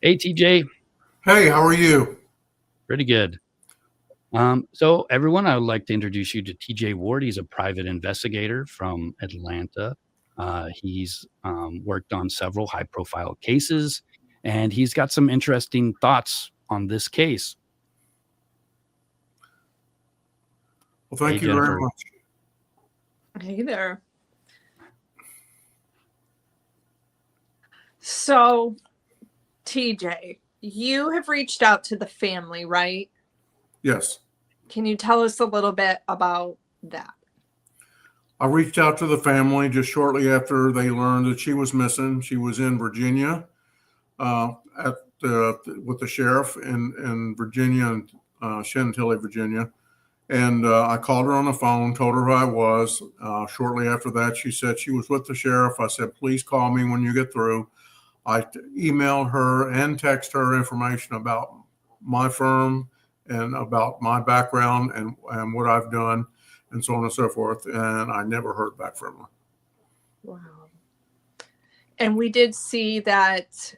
Hey, TJ, Hey, how are you? pretty good. So everyone, I would like to introduce you to TJ Ward. He's a private investigator from Atlanta. He's worked on several high-profile cases, and he's got some interesting thoughts on this case. Well, Hey, thank you very Jennifer. much. Hey there. So, TJ, you have reached out to the family, right? Yes, Can you tell us a little bit about that? I reached out to the family just shortly after they learned that she was missing. She was in Virginia uh, with the sheriff in Virginia, Chantilly, Virginia. And I called her on the phone, told her who I was. Shortly after that, she said she was with the sheriff. I said, please call me when you get through. I emailed her and texted her information about my firm and about my background and what I've done and so on and so forth. And I never heard back from her. Wow. And we did see that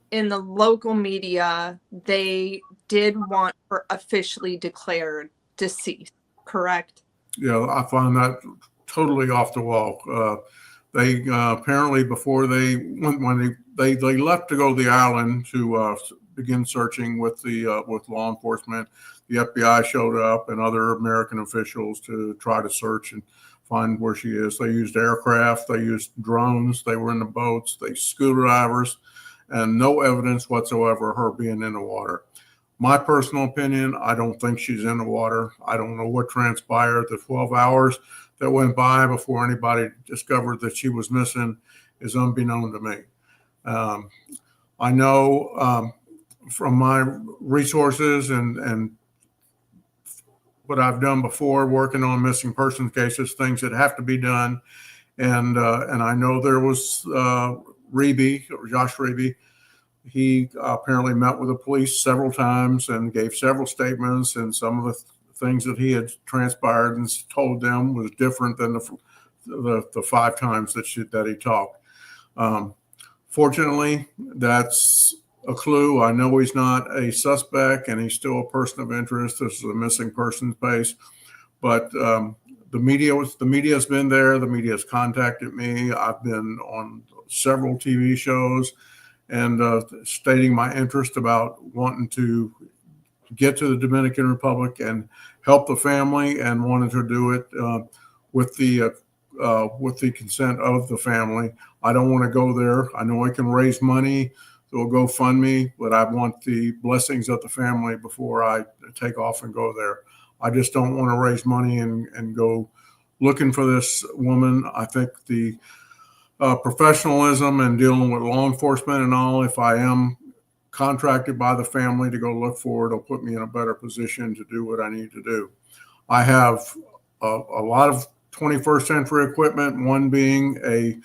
in the local media, they did want her officially declared deceased, correct? Yeah, I find that totally off the wall. They apparently before they went when they left to go to the island to begin searching with law enforcement. The FBI showed up and other American officials to try to search and find where she is. They used aircraft, they used drones, they were in the boats, they scuba divers, and no evidence whatsoever of her being in the water. My personal opinion, I don't think she's in the water. I don't know what transpired. The 12 hours that went by before anybody discovered that she was missing is unbeknown to me. Um, I know from my resources and what I've done before, working on missing persons cases, things that have to be done, and I know there was Reby or Josh Reby. He apparently met with the police several times and gave several statements, and some of the things that he had transpired and told them was different than the five times that he talked. Um, Fortunately, that's a clue. I know he's not a suspect, and he's still a person of interest. This is a missing persons case, but the media has been there. The media has contacted me. I've been on several TV shows and stating my interest about wanting to get to the Dominican Republic and help the family, and wanted to do it with with the consent of the family. I don't want to go there. I know I can raise money through GoFundMe, but I want the blessings of the family before I take off and go there. I just don't want to raise money and go looking for this woman. I think the professionalism and dealing with law enforcement and all, if I am contracted by the family to go look for it, it'll put me in a better position to do what I need to do. I have a lot of 21st century equipment, one being a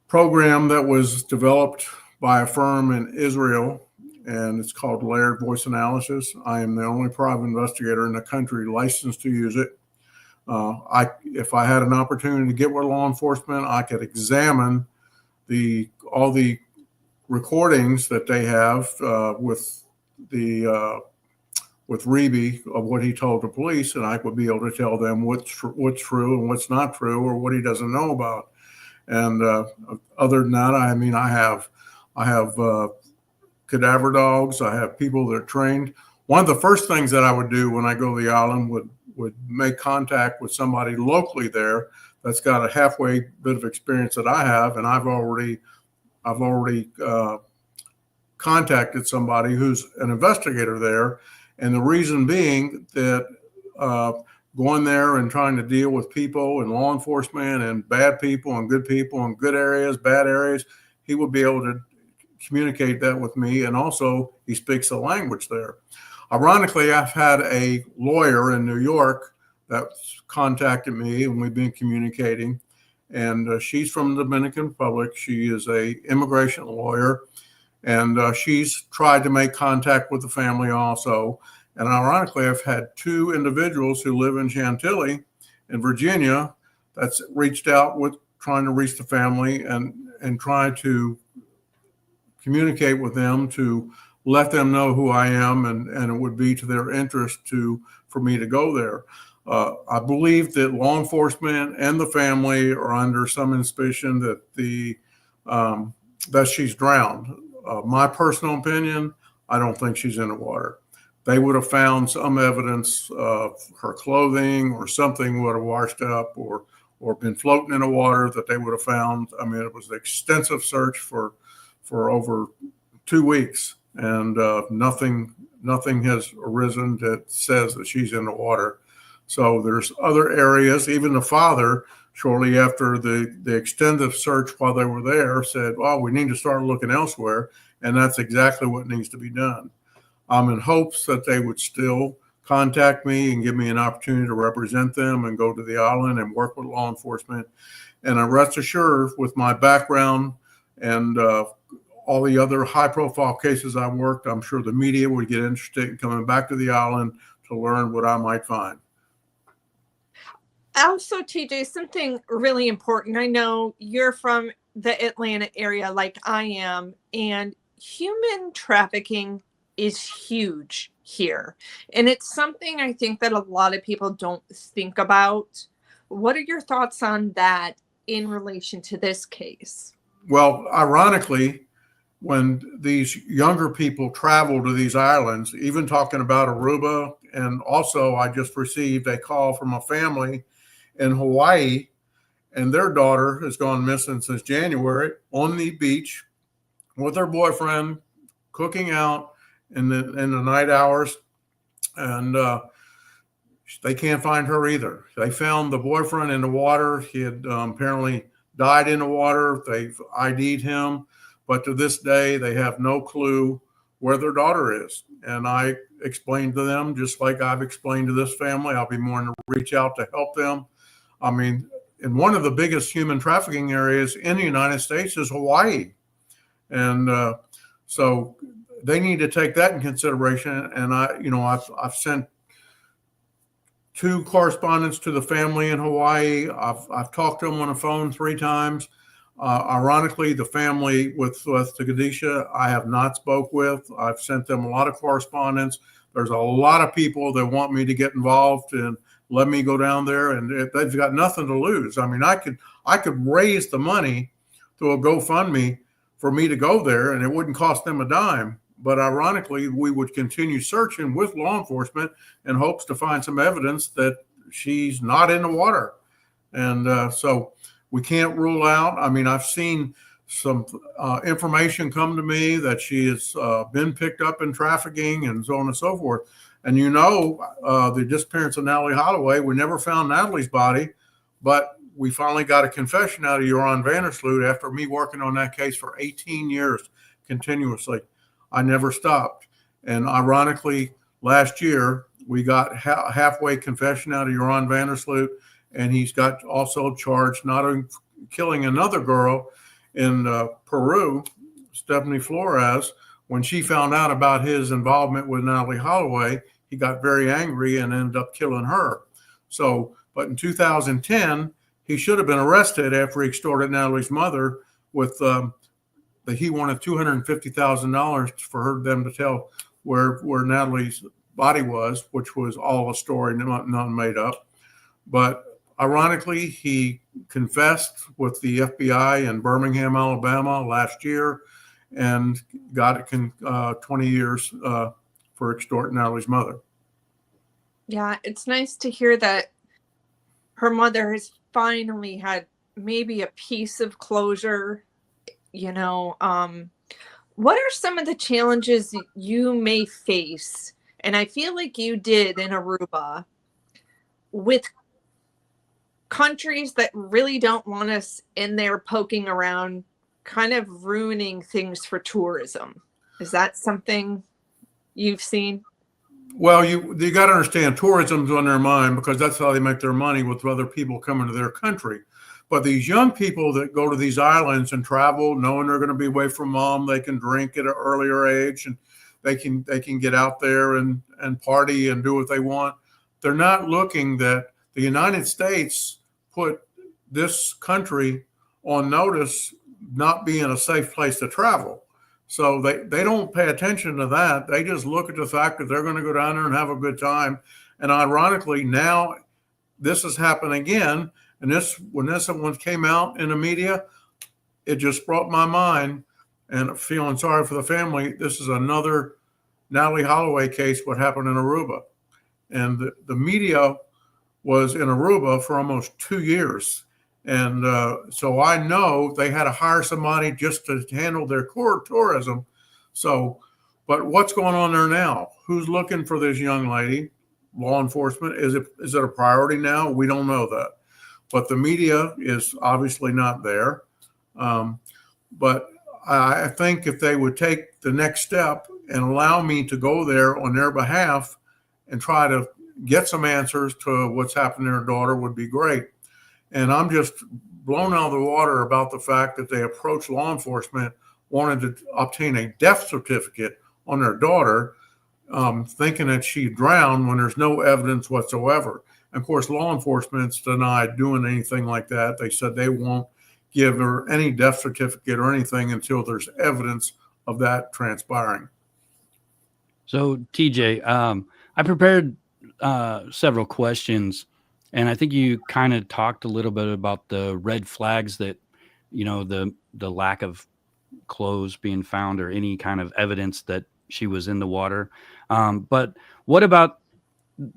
program that was developed by a firm in Israel, and it's called Layered Voice Analysis. I am the only private investigator in the country licensed to use it. If I had an opportunity to get with law enforcement, I could examine all the recordings that they have with Reby of what he told the police, and I would be able to tell them what's true and what's not true, or what he doesn't know about. And other than that, I mean, I have cadaver dogs. I have people that are trained. One of the first things that I would do when I go to the island would make contact with somebody locally there that's got a halfway bit of experience that I have, and I've already contacted somebody who's an investigator there, and the reason being that going there and trying to deal with people and law enforcement and bad people and good areas, bad areas, he would be able to communicate that with me, and also he speaks the language there. Ironically, I've had a lawyer in New York that's contacted me, and we've been communicating. And she's from the Dominican Republic. She is a immigration lawyer, and she's tried to make contact with the family also. And ironically, I've had two individuals who live in Chantilly, in Virginia, that's reached out with trying to reach the family and try to communicate with them to let them know who I am, and it would be to their interest for me to go there. I believe that law enforcement and the family are under some suspicion that she's drowned. My personal opinion, I don't think she's in the water. They would have found some evidence of her clothing or something would have washed up or been floating in the water that they would have found. I mean, it was an extensive search for over 2 weeks, and nothing has arisen that says that she's in the water. So there's other areas. Even the father, shortly after the extensive search while they were there, said, well, we need to start looking elsewhere. And that's exactly what needs to be done. I'm in hopes that they would still contact me and give me an opportunity to represent them and go to the island and work with law enforcement. And I rest assured, with my background and all the other high-profile cases I worked, I'm sure the media would get interested in coming back to the island to learn what I might find. Also, TJ, something really important. I know you're from the Atlanta area like I am, and human trafficking is huge here. And it's something I think that a lot of people don't think about. What are your thoughts on that in relation to this case? Well, ironically, when these younger people travel to these islands, even talking about Aruba, and also I just received a call from a family in Hawaii, and their daughter has gone missing since January on the beach with her boyfriend, cooking out in the night hours, and they can't find her either. They found the boyfriend in the water. He had apparently died in the water. They've ID'd him, but to this day, they have no clue where their daughter is. And I explained to them, just like I've explained to this family, I'll be more to reach out to help them. I mean, in one of the biggest human trafficking areas in the United States is Hawaii. And so they need to take that in consideration. And I've sent 2 correspondents to the family in Hawaii. I've talked to them on the phone 3 times. Ironically, the family with Sudiksha, I have not spoke with. I've sent them a lot of correspondence. There's a lot of people that want me to get involved and let me go down there, and they've got nothing to lose. I mean, I could raise the money to a GoFundMe for me to go there, and it wouldn't cost them a dime. But ironically, we would continue searching with law enforcement in hopes to find some evidence that she's not in the water. And so we can't rule out. I mean, I've seen some information come to me that she has been picked up in trafficking and so on and so forth. And the disappearance of Natalie Holloway, we never found Natalie's body, but we finally got a confession out of Joran Vandersloot after me working on that case for 18 years continuously. I never stopped. And ironically, last year, we got halfway confession out of Joran Vandersloot, and he's got also charged not only killing another girl in Peru, Stephanie Flores. When she found out about his involvement with Natalie Holloway, he got very angry and ended up killing her. So, but in 2010, he should have been arrested after he extorted Natalie's mother with he wanted $250,000 for them to tell where Natalie's body was, which was all a story, none made up. But ironically, he confessed with the FBI in Birmingham, Alabama last year, and got 20 years for extorting Natalie's mother. Yeah, it's nice to hear that her mother has finally had maybe a piece of closure. What are some of the challenges you may face, and I feel like you did in Aruba, with countries that really don't want us in there poking around, kind of ruining things for tourism? Is that something you've seen? Well, you got to understand, tourism's on their mind because that's how they make their money, with other people coming to their country. But these young people that go to these islands and travel, knowing they're going to be away from mom, they can drink at an earlier age, and they can get out there and party and do what they want. They're not looking that the United States put this country on notice not being a safe place to travel. So they don't pay attention to that. They just look at the fact that they're going to go down there and have a good time. And ironically, now this has happened again. And when this one came out in the media, it just brought my mind and feeling sorry for the family. This is another Natalie Holloway case, what happened in Aruba. And the media was in Aruba for almost 2 years. And so I know they had to hire somebody just to handle their core tourism. So, but what's going on there now? Who's looking for this young lady? Law enforcement. Is it a priority now? We don't know that. But the media is obviously not there. But I think if they would take the next step and allow me to go there on their behalf and try to get some answers to what's happened to their daughter would be great. And I'm just blown out of the water about the fact that they approached law enforcement, wanted to obtain a death certificate on their daughter, thinking that she drowned when there's no evidence whatsoever. And of course, law enforcement's denied doing anything like that. They said they won't give her any death certificate or anything until there's evidence of that transpiring. So, TJ, I prepared several questions, and I think you kind of talked a little bit about the red flags that, the lack of clothes being found or any kind of evidence that she was in the water. But what about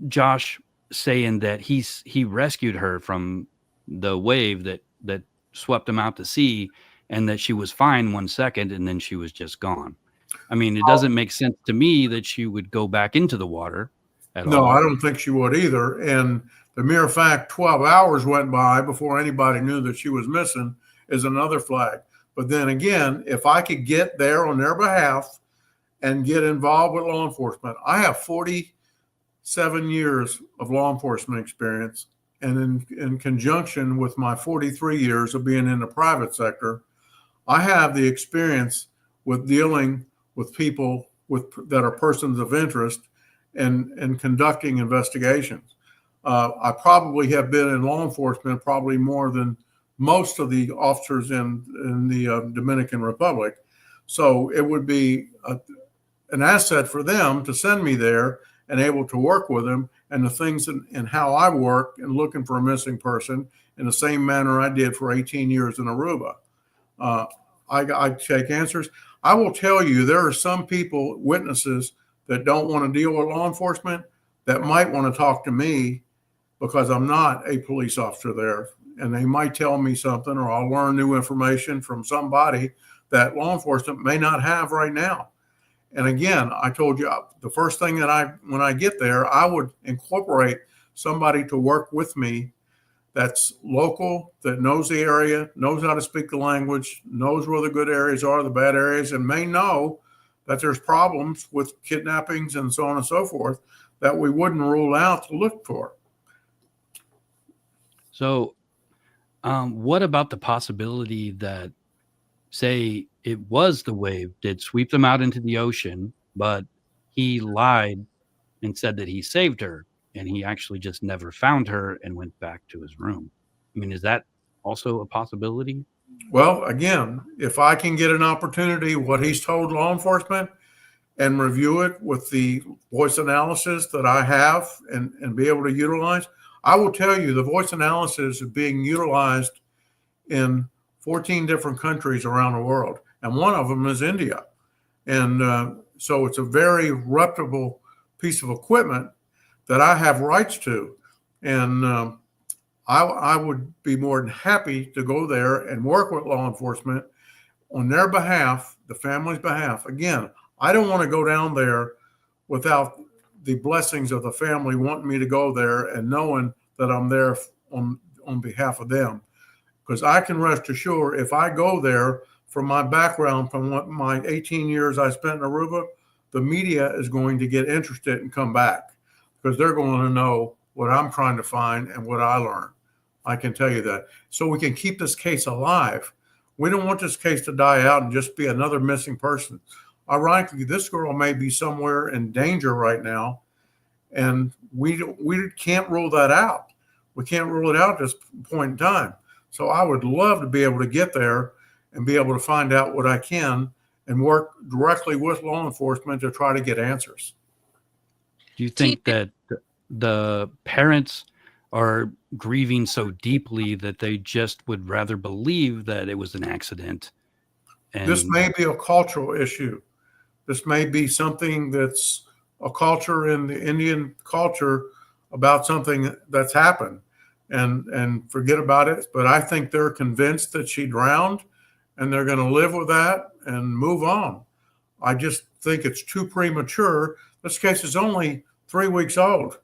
Josh saying that he rescued her from the wave that swept him out to sea, and that she was fine 1 second and then she was just gone? I mean, it doesn't make sense to me that she would go back into the water at all. No, I don't think she would either. And the mere fact 12 hours went by before anybody knew that she was missing is another flag. But then again, if I could get there on their behalf and get involved with law enforcement, I have 47 years of law enforcement experience. And in conjunction with my 43 years of being in the private sector, I have the experience with dealing with people that are persons of interest and conducting investigations. I probably have been in law enforcement probably more than most of the officers in the Dominican Republic. So it would be an asset for them to send me there and able to work with them and the things and how I work and looking for a missing person in the same manner I did for 18 years in Aruba. I take answers. I will tell you, there are some people, witnesses, that don't want to deal with law enforcement that might want to talk to me because I'm not a police officer there. And they might tell me something, or I'll learn new information from somebody that law enforcement may not have right now. And again, I told you the first thing that when I get there, I would incorporate somebody to work with me that's local, that knows the area, knows how to speak the language, knows where the good areas are, the bad areas, and may know that there's problems with kidnappings and so on and so forth that we wouldn't rule out to look for. So, what about the possibility that, say, it was the wave did sweep them out into the ocean, but he lied and said that he saved her, and he actually just never found her and went back to his room? I mean, is that also a possibility? Well, again, if I can get an opportunity, what he's told law enforcement, and review it with the voice analysis that I have and be able to utilize, I will tell you the voice analysis is being utilized in 14 different countries around the world. And one of them is India. And so it's a very reputable piece of equipment that I have rights to. And I would be more than happy to go there and work with law enforcement on their behalf, the family's behalf. Again, I don't want to go down there without the blessings of the family wanting me to go there and knowing that I'm there on behalf of them. Because I can rest assured, if I go there, from my background, from what my 18 years I spent in Aruba, the media is going to get interested and come back because they're going to know what I'm trying to find and what I learned. I can tell you that. So we can keep this case alive. We don't want this case to die out and just be another missing person. Ironically, this girl may be somewhere in danger right now, and we can't rule that out. We can't rule it out at this point in time. So I would love to be able to get there and be able to find out what I can and work directly with law enforcement to try to get answers. Do you think that the parents are grieving so deeply that they just would rather believe that it was an accident? This And may be a cultural issue. This may be something that's a culture in the Indian culture about something that's happened, and forget about it. But I think they're convinced that she drowned, and they're going to live with that and move on. I just think it's too premature. This case is only 3 weeks old,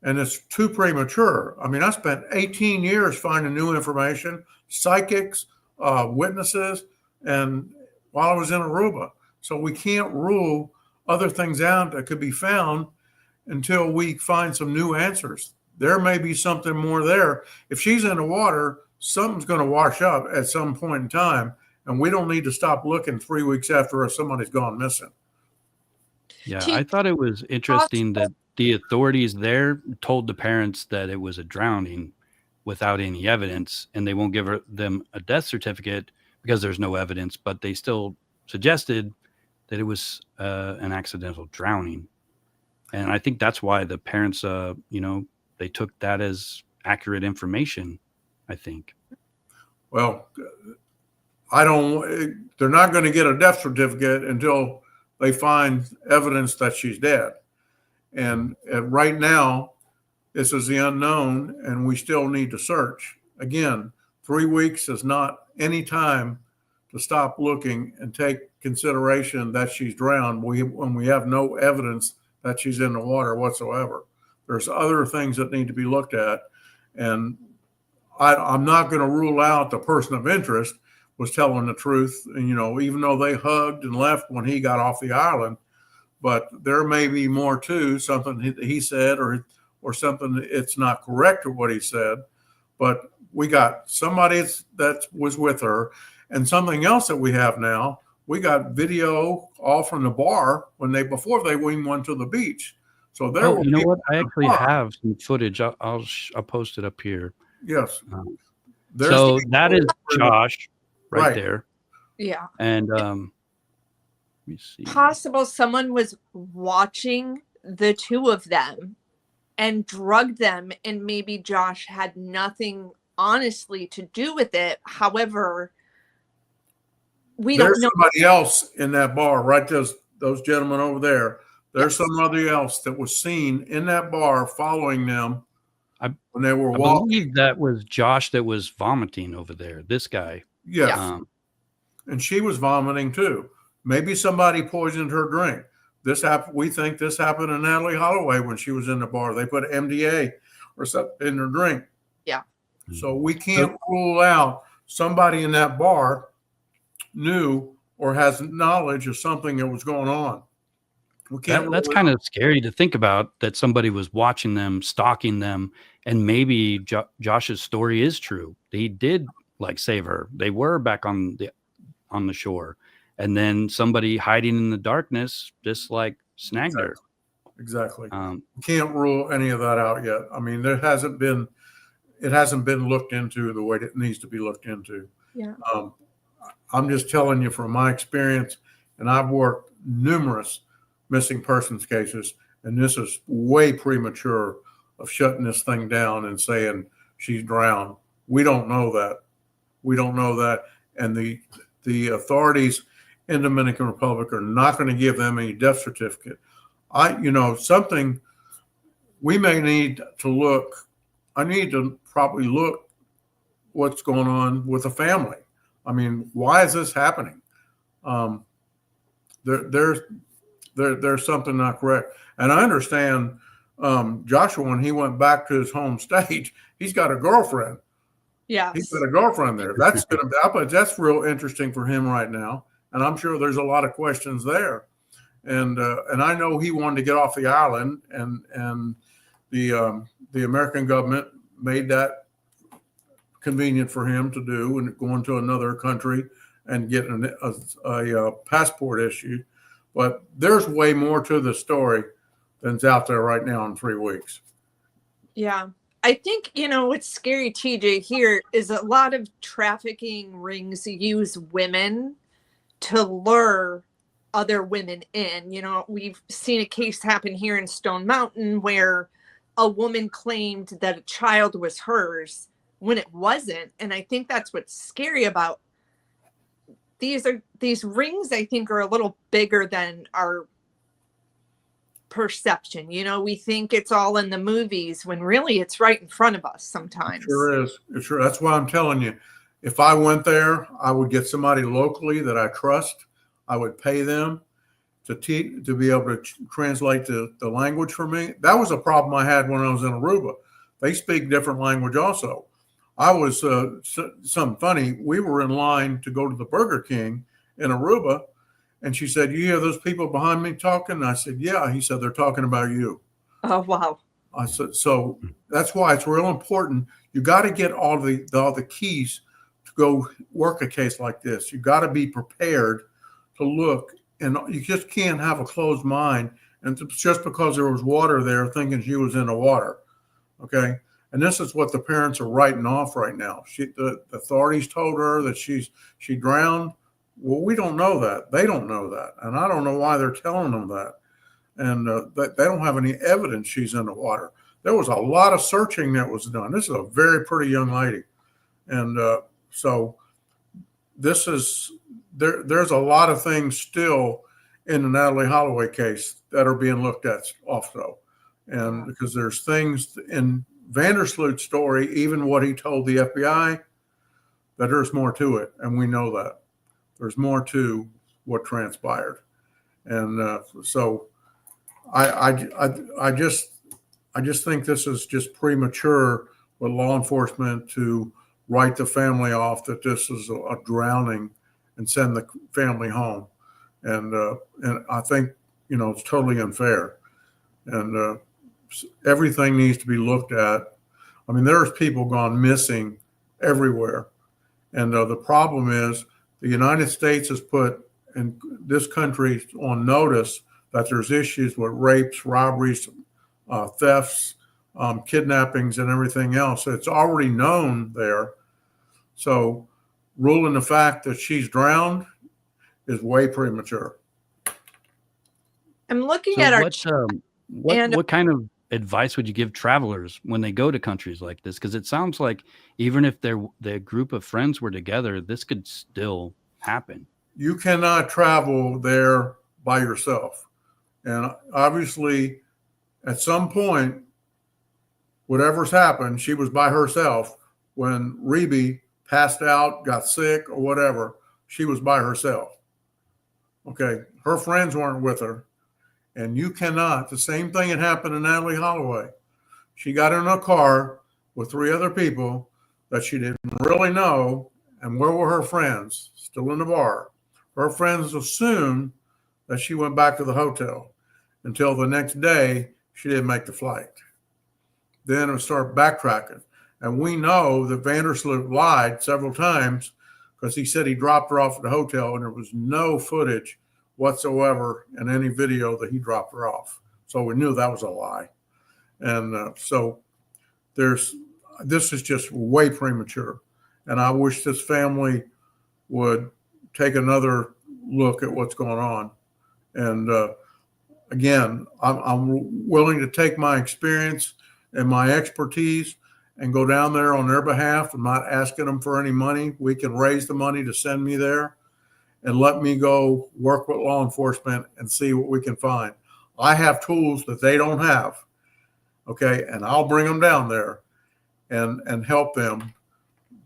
and it's too premature. I mean, I spent 18 years finding new information, psychics, witnesses, and while I was in Aruba. So we can't rule other things out that could be found until we find some new answers. There may be something more there. If she's in the water, something's going to wash up at some point in time, and we don't need to stop looking 3 weeks after somebody's gone missing. yeah, I thought it was interesting that the authorities there told the parents that it was a drowning without any evidence, and they won't give them a death certificate because there's no evidence, but they still suggested that it was an accidental drowning. And I think that's why the parents, they took that as accurate information, I think. Well, they're not going to get a death certificate until they find evidence that she's dead. And right now, this is the unknown, and we still need to search. Again, 3 weeks is not any time to stop looking and take consideration that she's drowned when we have no evidence that she's in the water whatsoever. There's other things that need to be looked at. And I'm not going to rule out the person of interest was telling the truth, and, even though they hugged and left when he got off the island, but there may be more to something he said, or something it's not correct or what he said. But we got somebody that was with her, and something else that we have now. We got video all from the bar before they even went to the beach. So there. Oh, you know what? I actually have some footage. I'll post it up here. Yes. So that is Josh right there. Yeah. And let me see. Possible someone was watching the two of them and drugged them, and maybe Josh had nothing honestly to do with it. However, There's don't know. somebody else in that bar, right? Those gentlemen over there. There's somebody else that was seen in that bar following them when they were walking. I believe that was Josh that was vomiting over there. This guy. Yes. And she was vomiting too. Maybe somebody poisoned her drink. We think this happened to Natalie Holloway when she was in the bar. They put MDA or something in her drink. Yeah. So we can't rule out somebody in that bar knew or has knowledge of something that was going on. That's kind of scary to think about, that somebody was watching them, stalking them, and maybe Josh's story is true. He did save her. They were back on the shore, and then somebody hiding in the darkness just snagged her. Exactly. Can't rule any of that out yet. I mean, it hasn't been looked into the way it needs to be looked into. Yeah. I'm just telling you from my experience, and I've worked numerous missing persons cases, and this is way premature of shutting this thing down and saying she's drowned. We don't know that. And the authorities in Dominican Republic are not going to give them any death certificate. Something we may need to look. I need to probably look what's going on with the family. I mean, why is this happening? There's something not correct. And I understand Joshua, when he went back to his home state, he's got a girlfriend. Yeah. He's got a girlfriend there. That's real interesting for him right now. And I'm sure there's a lot of questions there. And I know he wanted to get off the island, and the American government made that convenient for him to do, and go into another country and get a passport issued. But there's way more to the story than's out there right now in 3 weeks. Yeah. I think, what's scary, TJ, here is a lot of trafficking rings use women to lure other women in. You know, we've seen a case happen here in Stone Mountain where a woman claimed that a child was hers when it wasn't. And I think that's what's scary about these rings. I think are a little bigger than our perception. You know, we think it's all in the movies when really it's right in front of us sometimes. It sure is. It sure. That's why I'm telling you, if I went there, I would get somebody locally that I trust. I would pay them to be able to translate the language for me. That was a problem I had when I was in Aruba. They speak different language also. I was something funny. We were in line to go to the Burger King in Aruba, and she said, "You hear those people behind me talking?" And I said, "Yeah." He said, "They're talking about you." Oh, wow. I said, so that's why it's real important. You got to get all the keys to go work a case like this. You got to be prepared to look, and you just can't have a closed mind. And just because there was water there, thinking she was in the water, okay. And this is what the parents are writing off right now. The authorities told her that she drowned. Well, we don't know that. They don't know that, and I don't know why they're telling them that. And they don't have any evidence she's in the water. There was a lot of searching that was done. This is a very pretty young lady, and so this is there's a lot of things still in the Natalie Holloway case that are being looked at also, and because there's things in Vandersloot's story, even what he told the FBI, that there's more to it, and we know that there's more to what transpired, and so I just think this is just premature with law enforcement to write the family off that this is a drowning and send the family home. And I think, it's totally unfair. And everything needs to be looked at. I mean, there's people gone missing everywhere. And the problem is the United States has put in this country on notice that there's issues with rapes, robberies, thefts, kidnappings, and everything else. So it's already known there. So ruling the fact that she's drowned is way premature. I'm looking at our what kind of advice would you give travelers when they go to countries like this? Because it sounds like even if their group of friends were together, this could still happen. You cannot travel there by yourself. And obviously, at some point, whatever's happened, she was by herself. When Reby passed out, got sick, or whatever, she was by herself. Okay, her friends weren't with her. And you cannot. The same thing had happened to Natalie Holloway. She got in a car with 3 other people that she didn't really know. And where were her friends? Still in the bar. Her friends assumed that she went back to the hotel until the next day she didn't make the flight. Then it would start backtracking. And we know that Vandersloot lied several times because he said he dropped her off at the hotel and there was no footage whatsoever in any video that he dropped her off. So we knew that was a lie. And so this is just way premature. And I wish this family would take another look at what's going on. And again, I'm willing to take my experience and my expertise and go down there on their behalf. I'm not asking them for any money. We can raise the money to send me there and let me go work with law enforcement and see what we can find. I have tools that they don't have. Okay. And I'll bring them down there and help them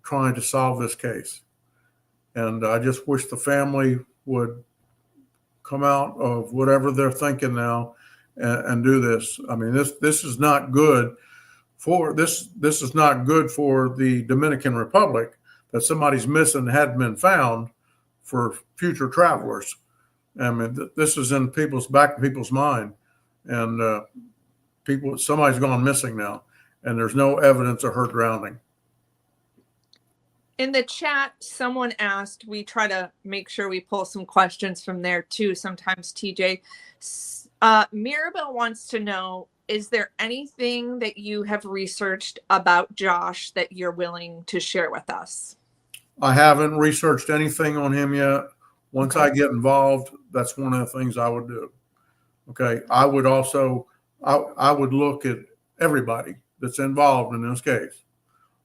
trying to solve this case. And I just wish the family would come out of whatever they're thinking now and do this. I mean, this is not good for this is not good for the Dominican Republic that somebody's missing hadn't been found for future travelers. I mean, this is in people's mind, and somebody's gone missing now, and there's no evidence of her drowning. In the chat, someone asked, we try to make sure we pull some questions from there too sometimes, TJ. Mirabel wants to know, is there anything that you have researched about Josh that you're willing to share with us? I haven't researched anything on him yet. Once Okay. I get involved, that's one of the things I would do. Okay. I would also, I would look at everybody that's involved in this case.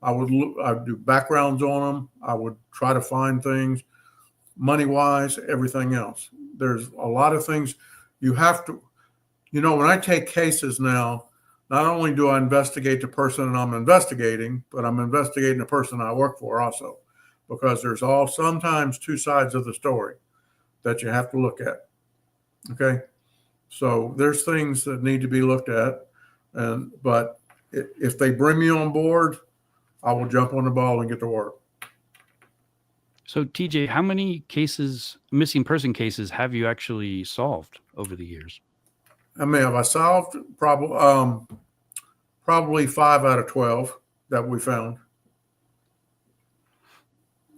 I'd do backgrounds on them. I would try to find things money wise, everything else. There's a lot of things you have to, when I take cases now, not only do I investigate the person I'm investigating, but I'm investigating the person I work for also, because there's sometimes two sides of the story that you have to look at. Okay. So there's things that need to be looked at. But if they bring me on board, I will jump on the ball and get to work. So, TJ, how many missing person cases, have you actually solved over the years? Have I solved? Probably 5 out of 12 that we found.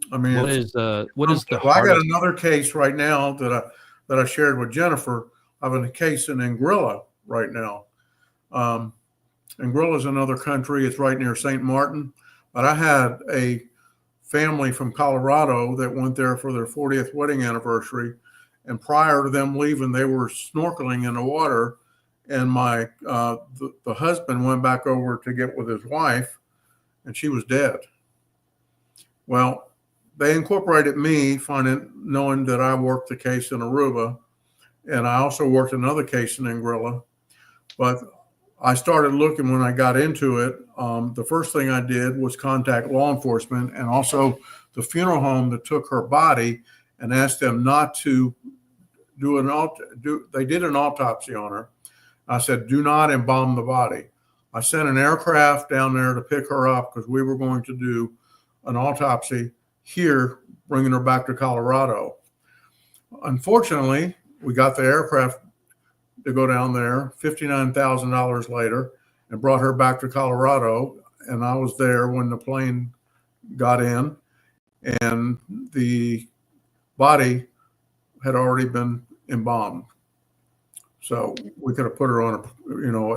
What is the I got hardest? another case right now that I shared with Jennifer. I have a case in Anguilla right now. Anguilla is another country. It's right near St. Martin. But I had a family from Colorado that went there for their 40th wedding anniversary. And prior to them leaving, they were snorkeling in the water. And the husband went back over to get with his wife, and she was dead. Well, they incorporated me, knowing that I worked the case in Aruba, and I also worked another case in Anguilla. But I started looking when I got into it. The first thing I did was contact law enforcement and also the funeral home that took her body, and asked them not to they did an autopsy on her. I said, do not embalm the body. I sent an aircraft down there to pick her up because we were going to do an autopsy here, bringing her back to Colorado. Unfortunately, we got the aircraft to go down there $59,000 later and brought her back to Colorado. And I was there when the plane got in, and the body had already been embalmed. So we could have put her on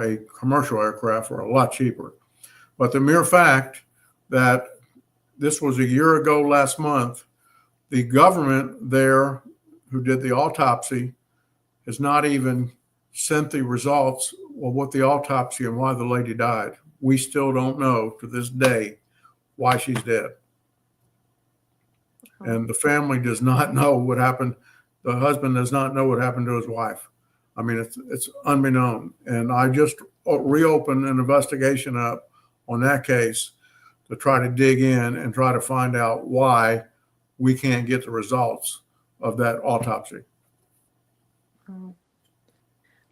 a commercial aircraft for a lot cheaper. But the mere fact that this was a year ago last month, the government there who did the autopsy has not even sent the results of what the autopsy and why the lady died. We still don't know to this day why she's dead. And the family does not know what happened. The husband does not know what happened to his wife. I mean, it's unbeknown. And I just reopened an investigation up on that case to try to dig in and try to find out why we can't get the results of that autopsy.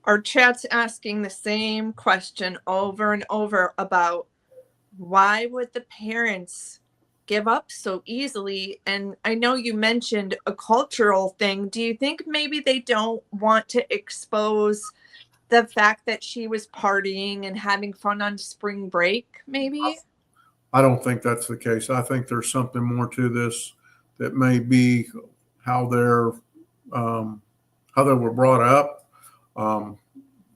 Our chat's asking the same question over and over about why would the parents give up so easily? And I know you mentioned a cultural thing. Do you think maybe they don't want to expose the fact that she was partying and having fun on spring break, maybe? I don't think that's the case. I think there's something more to this that may be how they were brought up.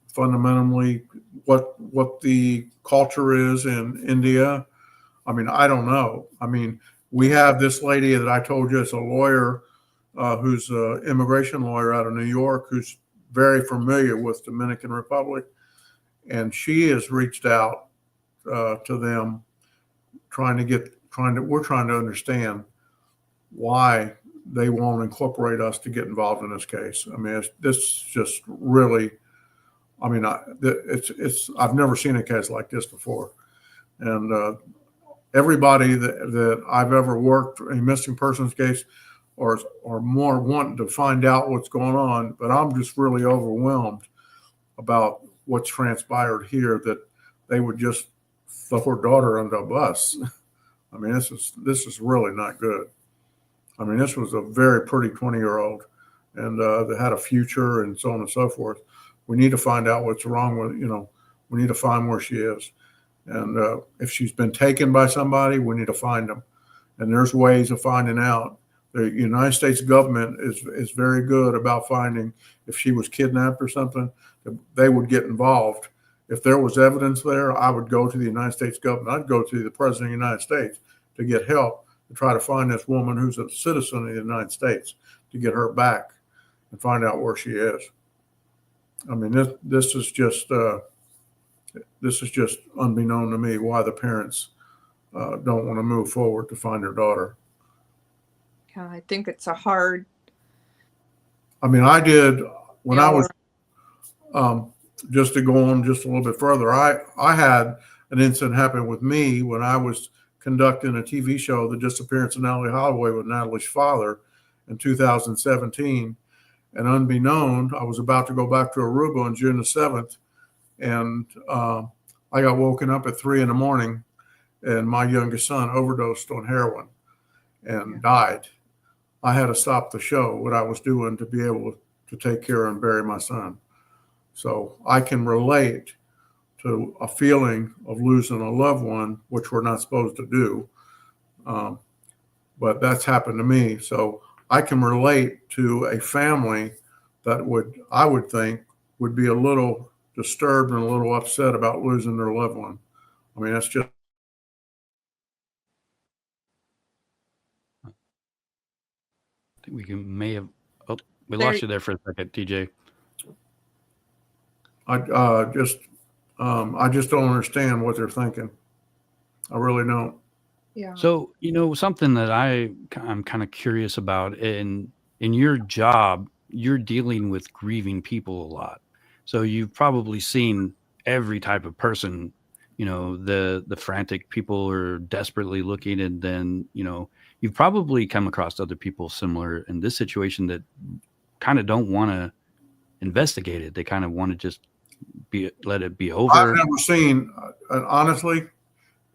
Fundamentally, what the culture is in India. I mean, I don't know. I mean, we have this lady that I told you is a lawyer, who's an immigration lawyer out of New York, who's very familiar with Dominican Republic, and she has reached out to them, we're trying to understand why they won't incorporate us to get involved in this case. I mean, this just really, I mean, I've never seen a case like this before. And everybody that I've ever worked in a missing persons case or more wanting to find out what's going on, but I'm just really overwhelmed about what's transpired here, that they would just throw her daughter under a bus. I mean, this is really not good. I mean, this was a very pretty 20-year-old, and that had a future and so on and so forth. We need to find out what's wrong with, we need to find where she is. And if she's been taken by somebody, we need to find them. And there's ways of finding out. The United States government is very good about finding if she was kidnapped or something, they would get involved. If there was evidence there, I would go to the United States government. I'd go to the President of the United States to get help to try to find this woman who's a citizen of the United States, to get her back and find out where she is. I mean, this is just unbeknown to me why the parents don't want to move forward to find their daughter. Yeah, I think it's a hard. I mean, I did when I was Yeah. just to go on just a little bit further. I had an incident happen with me when I was conducting a TV show, The Disappearance of Natalie Holloway, with Natalie's father in 2017. And unbeknown, I was about to go back to Aruba on June the 7th. And I got woken up at 3 a.m, and my youngest son overdosed on heroin and died. I had to stop the show, what I was doing, to be able to take care and bury my son. So I can relate to a feeling of losing a loved one, which we're not supposed to do. But that's happened to me. So I can relate to a family that I would think would be a little disturbed and a little upset about losing their loved one. I mean, that's just. I think may have. Oh, we There- lost you there for a second, TJ. I just don't understand what they're thinking. I really don't. Yeah. So, something that I'm kind of curious about, in your job, you're dealing with grieving people a lot. So you've probably seen every type of person, the frantic people who are desperately looking, and then, you've probably come across other people similar in this situation that kind of don't want to investigate it. They kind of want to just let it be over. I've never seen, honestly,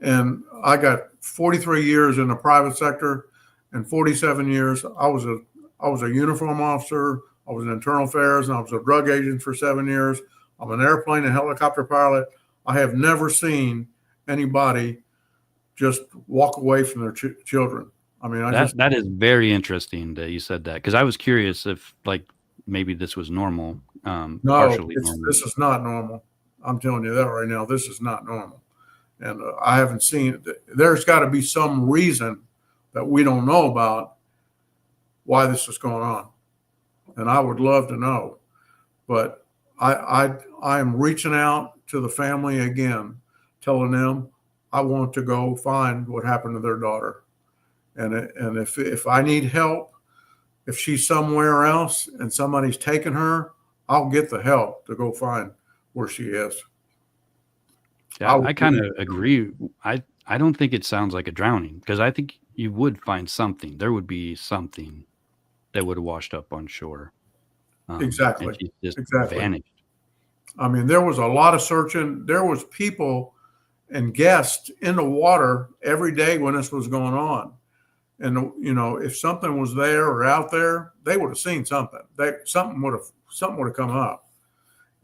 and I got 43 years in the private sector, and 47 years I was a uniform officer. I was in internal affairs, and I was a drug agent for 7 years. I'm an airplane and helicopter pilot. I have never seen anybody just walk away from their children. I mean, that is very interesting that you said that, because I was curious if maybe this was normal. No, partially normal. this is not normal. I'm telling you that right now. This is not normal. And I haven't seen, there's got to be some reason that we don't know about why this is going on. And I would love to know. But I am reaching out to the family again, telling them I want to go find what happened to their daughter. And if I need help, if she's somewhere else and somebody's taken her, I'll get the help to go find where she is. Yeah, I kind of agree. I don't think it sounds like a drowning, because I think you would find something. There would be something that would have washed up on shore. Exactly. And she just Exactly. vanished. I mean, there was a lot of searching. There was people and guests in the water every day when this was going on. And if something was there or out there, they would have seen something. Something would have come up.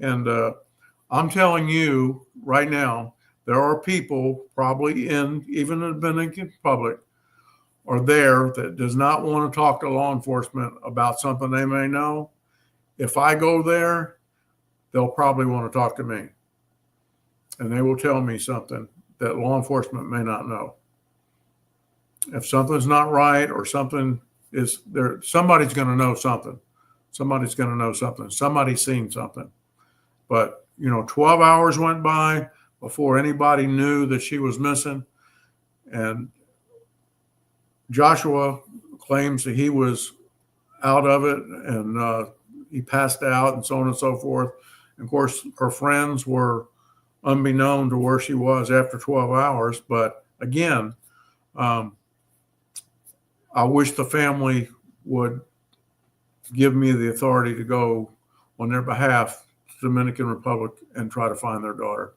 And I'm telling you right now, there are people probably even in the Dominican Republic are there that does not want to talk to law enforcement about something they may know. If I go there, they'll probably want to talk to me. And they will tell me something that law enforcement may not know. If something's not right or something is there, somebody's going to know something. Somebody's going to know something. Somebody's seen something. But, 12 hours went by before anybody knew that she was missing. And Joshua claims that he was out of it and he passed out and so on and so forth. And of course, her friends were unbeknown to where she was after 12 hours. But again, I wish the family would give me the authority to go on their behalf to the Dominican Republic and try to find their daughter.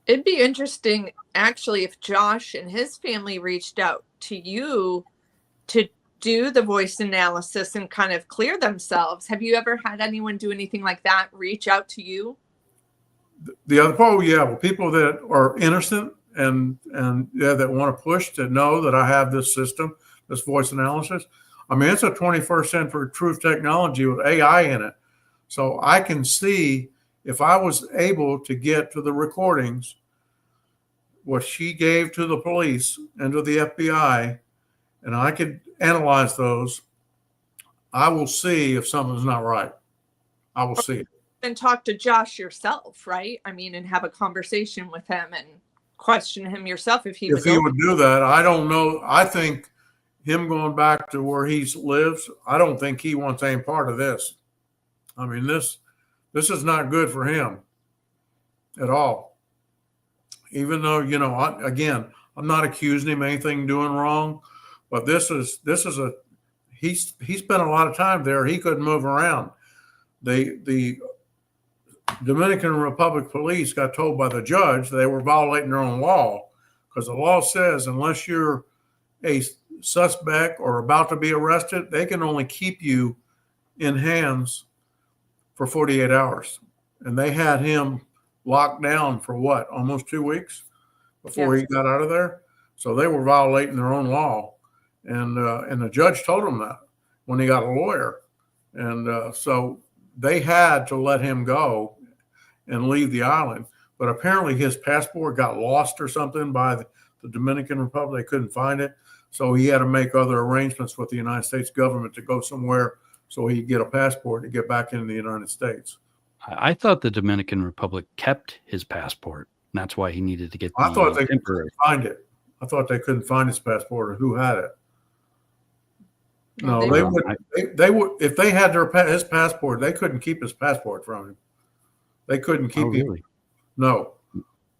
It'd be interesting, actually, if Josh and his family reached out to you to do the voice analysis and kind of clear themselves. Have you ever had anyone do anything like that, reach out to you? The other part, well, people that are innocent and that want to push to know that I have this system, this voice analysis. I mean, it's a 21st century truth technology with AI in it. So I can see, if I was able to get to the recordings, what she gave to the police and to the FBI, and I could analyze those, I will see if something's not right. I will see it. And talk to Josh yourself, right? I mean, and have a conversation with him and question him yourself if he If was he open. would do that, I don't know. I think him going back to where he lives, I don't think he wants any part of this. I mean, this is not good for him at all. Even though, you know, I'm not accusing him of anything doing wrong, but this is a he spent a lot of time there. He couldn't move around. The Dominican Republic police got told by the judge they were violating their own law, because the law says unless you're a suspect or about to be arrested, they can only keep you in hands for 48 hours. And they had him locked down for what, almost 2 weeks before he got out of there. So they were violating their own law. And the judge told him that when he got a lawyer. And so they had to let him go and leave the island. But apparently his passport got lost or something by the Dominican Republic. They couldn't find it. So he had to make other arrangements with the United States government to go somewhere so he could get a passport to get back into the United States. I thought the Dominican Republic kept his passport. And that's why he needed to get the I thought they temporary. couldn't find it. I thought they couldn't find his passport or who had it. No, they would. They would if they had his passport. They couldn't keep his passport from him. They couldn't keep him. Really? No,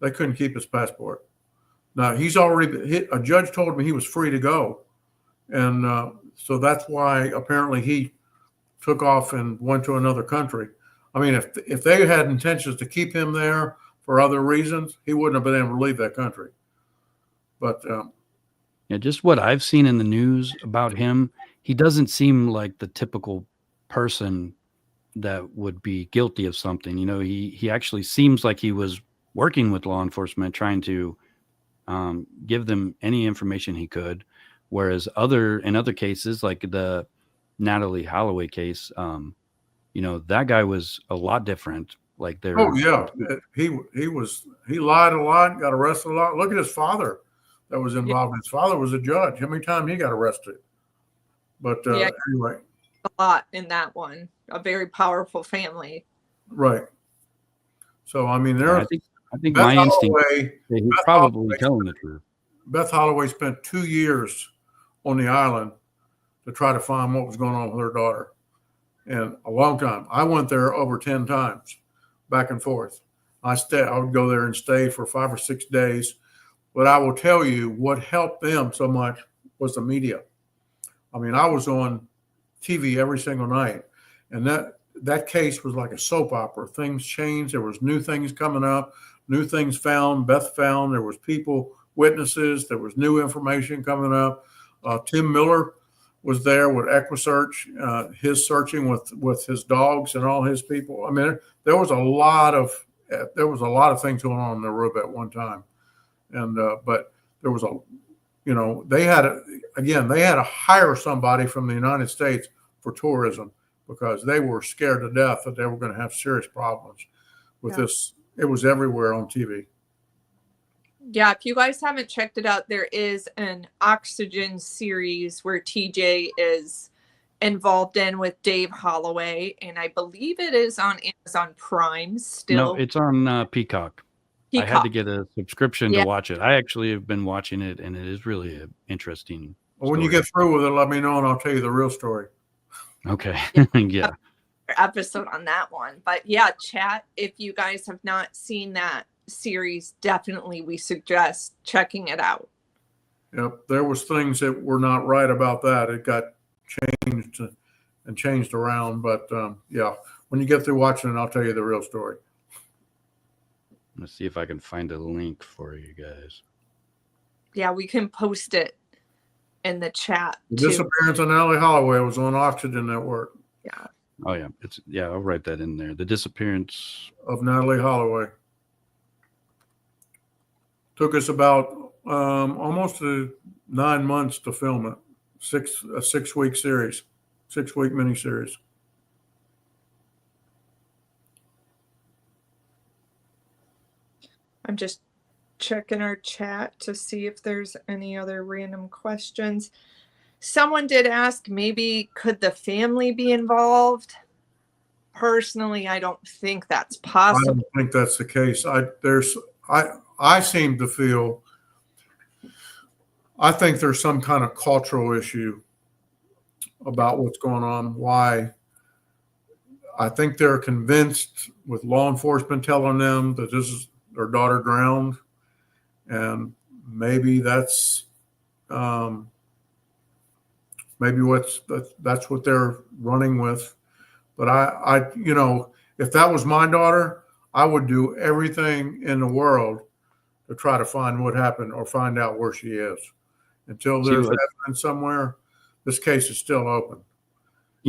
they couldn't keep his passport. Now he's already. A judge told me he was free to go, and so that's why apparently he took off and went to another country. I mean, if they had intentions to keep him there for other reasons, he wouldn't have been able to leave that country. But yeah, just what I've seen in the news about him, he doesn't seem like the typical person that would be guilty of something. You know, he actually seems like he was working with law enforcement, trying to give them any information he could. Whereas in other cases, like the Natalie Holloway case, you know, that guy was a lot different. Like oh yeah, he lied a lot, got arrested a lot. Look at his father that was involved. His father was a judge. How many times he got arrested? But anyway, a lot in that one. A very powerful family. Right. So I mean, I think my instinct he's probably telling the truth. Beth Holloway spent 2 years on the island to try to find what was going on with her daughter, and a long time. I went there over 10 times, back and forth. I would go there and stay for 5 or 6 days. But I will tell you what helped them so much was the media. I mean, I was on TV every single night, and that case was like a soap opera. Things changed. There was new things coming up, new things found. Beth found there was people, witnesses. There was new information coming up. Tim Miller was there with EquiSearch, his searching with his dogs and all his people. I mean, there was a lot of things going on in Aruba at one time, and but there was they had to hire somebody from the United States for tourism because they were scared to death that they were going to have serious problems with this. It was everywhere on TV. Yeah, if you guys haven't checked it out, there is an Oxygen series where TJ is involved in with Dave Holloway, and I believe it is on Amazon Prime still. No, it's on Peacock. I had to get a subscription to watch it. I actually have been watching it, and it is really an interesting Well, when you get through with it, let me know, and I'll tell you the real story. Okay. Yeah. Episode on that one. But yeah, chat, if you guys have not seen that series, definitely we suggest checking it out. Yep. There was things that were not right about that. It got changed around. But yeah, when you get through watching it, I'll tell you the real story. Let's see if I can find a link for you guys. Yeah, we can post it in the chat. The Disappearance of Natalie Holloway was on Oxygen Network. Yeah. Oh yeah, I'll write that in there. The Disappearance of Natalie Holloway. Took us about almost 9 months to film it. A 6-week series, 6-week miniseries. I'm just checking our chat to see if there's any other random questions. Someone did ask, maybe could the family be involved? Personally, I don't think that's I possible. don't think that's the case. I seem to feel, I think there's some kind of cultural issue about what's going on. Why? I think they're convinced with law enforcement telling them that this is their daughter drowned, and maybe that's maybe that's what they're running with. But if that was my daughter, I would do everything in the world to try to find what happened or find out where she is. Until See, there's evidence somewhere, this case is still open.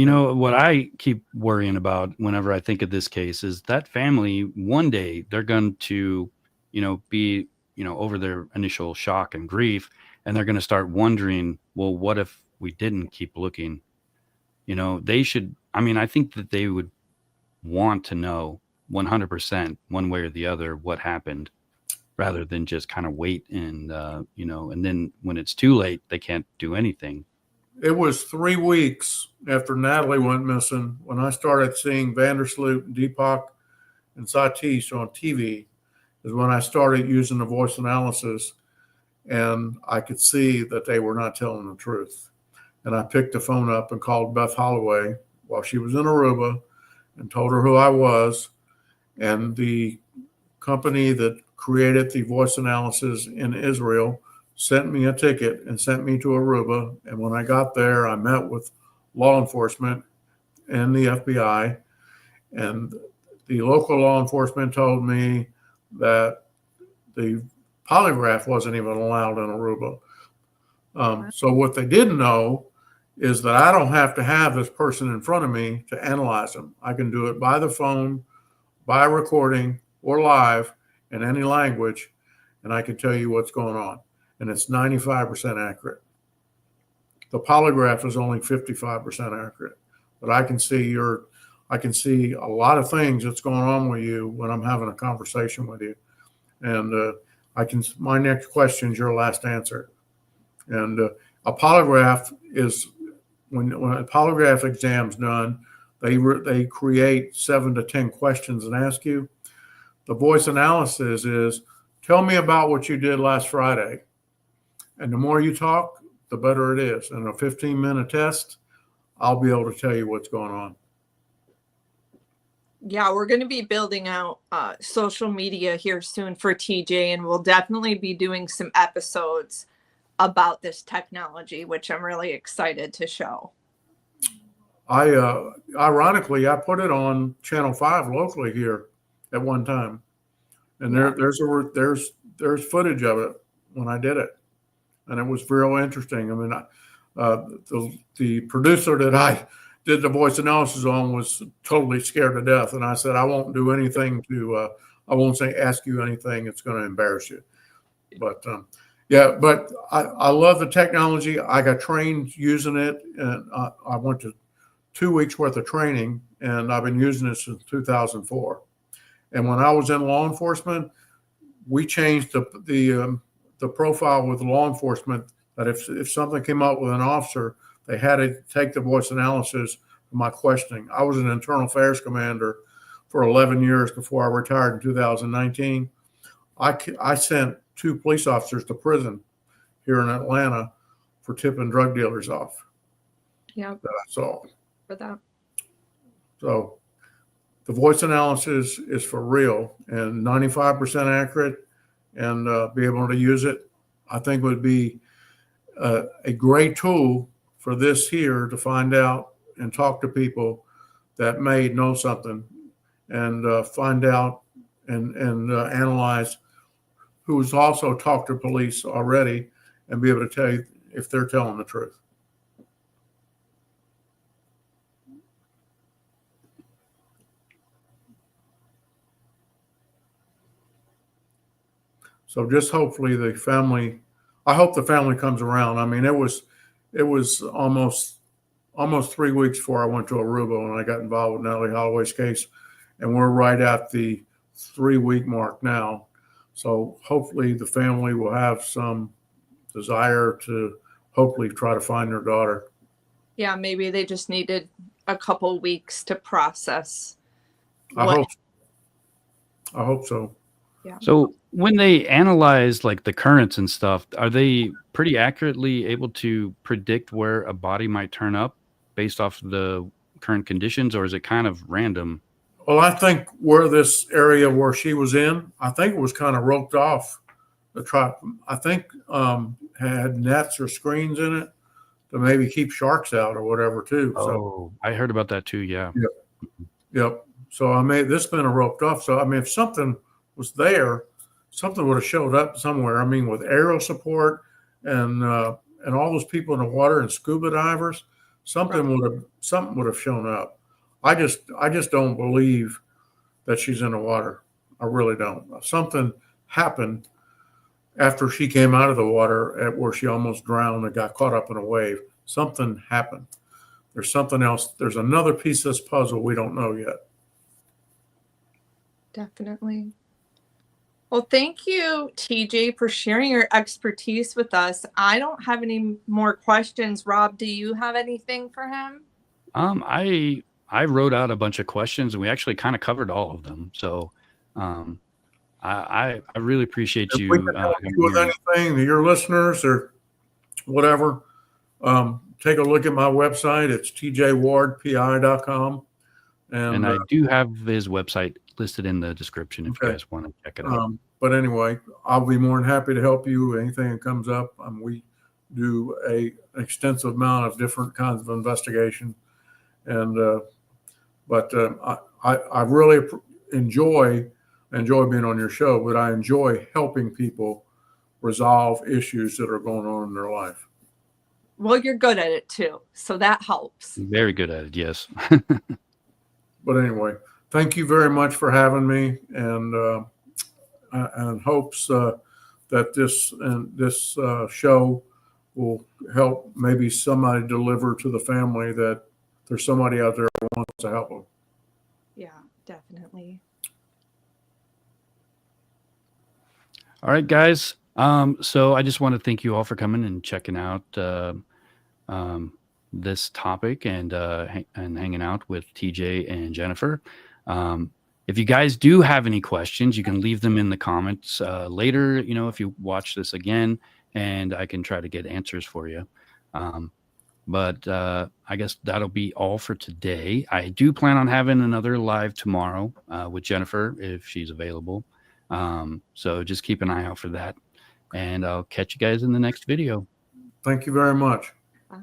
what I keep worrying about whenever I think of this case is that family, one day they're going to, be, over their initial shock and grief, and they're going to start wondering, well, what if we didn't keep looking? They should, I mean, I think that they would want to know 100% one way or the other what happened rather than just kind of wait and, and then when it's too late, they can't do anything. It was 3 weeks after Natalie went missing when I started seeing Vandersloot, Deepak, and Satish on TV, is when I started using the voice analysis, and I could see that they were not telling the truth. And I picked the phone up and called Beth Holloway while she was in Aruba and told her who I was. And the company that created the voice analysis in Israel sent me a ticket and sent me to Aruba. And when I got there, I met with law enforcement and the FBI. And the local law enforcement told me that the polygraph wasn't even allowed in Aruba. So what they didn't know is that I don't have to have this person in front of me to analyze them. I can do it by the phone, by recording, or live in any language, and I can tell you what's going on. And it's 95% accurate. The polygraph is only 55% accurate, but I can see a lot of things that's going on with you when I'm having a conversation with you. And my next question is your last answer. And a polygraph is, when a polygraph exam's done, they create 7 to 10 questions and ask you. The voice analysis is, tell me about what you did last Friday. And the more you talk, the better it is. In a 15-minute test, I'll be able to tell you what's going on. Yeah, we're going to be building out social media here soon for TJ, and we'll definitely be doing some episodes about this technology, which I'm really excited to show. Ironically, I put it on Channel 5 locally here at one time, and there's footage of it when I did it, and it was real interesting. I mean, the producer that I did the voice analysis on was totally scared to death, and I said, I won't do anything I won't ask you anything that's going to embarrass you. But but I love the technology. I got trained using it, and I went to 2 weeks worth of training, and I've been using it since 2004. And when I was in law enforcement, we changed the profile with law enforcement that if something came up with an officer, they had to take the voice analysis of my questioning. I was an internal affairs commander for 11 years before I retired in 2019. I sent 2 police officers to prison here in Atlanta for tipping drug dealers off. Yeah. That I saw. For that. So the voice analysis is for real and 95% accurate, and be able to use it, I think would be a great tool for this here to find out and talk to people that may know something, and find out and analyze who's also talked to police already and be able to tell you if they're telling the truth. So just hopefully I hope the family comes around. I mean, it was almost 3 weeks before I went to Aruba when I got involved with Natalie Holloway's case, and we're right at the 3-week mark now. So hopefully the family will have some desire to hopefully try to find their daughter. Yeah, maybe they just needed a couple weeks to process. I what- hope. I hope so. Yeah. So when they analyze like the currents and stuff, are they pretty accurately able to predict where a body might turn up based off the current conditions, or is it kind of random? Well, I think where this area where she was in, I think it was kind of roped off. The trap, I think, had nets or screens in it to maybe keep sharks out or whatever too. So, Oh, I heard about that too. Yeah. yep. So I mean, this been a roped off. So I mean, if something was there, something would have showed up somewhere. I mean, with aerial support and all those people in the water and scuba divers, something would have shown up. I just don't believe that she's in the water. I really don't. Something happened after she came out of the water at where she almost drowned and got caught up in a wave. Something happened. There's something else. There's another piece of this puzzle we don't know yet. Definitely. Well, thank you, TJ, for sharing your expertise with us. I don't have any more questions. Rob, do you have anything for him? I wrote out a bunch of questions and we actually kind of covered all of them. So I really appreciate If you. we can help you with anything, your listeners or whatever, take a look at my website. It's tjwardpi.com. And I do have his website listed in the description if you guys want to check it out. But anyway, I'll be more than happy to help you. Anything that comes up, we do an extensive amount of different kinds of investigation. And I really enjoy being on your show, but I enjoy helping people resolve issues that are going on in their life. Well, you're good at it too, so that helps. Very good at it, yes. But anyway, thank you very much for having me, and hopes that this show will help maybe somebody deliver to the family that there's somebody out there who wants to help them. Yeah, definitely. All right, guys. So I just want to thank you all for coming and checking out this topic and hanging out with TJ and Jennifer. If you guys do have any questions, you can leave them in the comments later, if you watch this again, and I can try to get answers for you. But I guess that'll be all for today. I do plan on having another live tomorrow with Jennifer if she's available. So just keep an eye out for that. And I'll catch you guys in the next video. Thank you very much. Bye.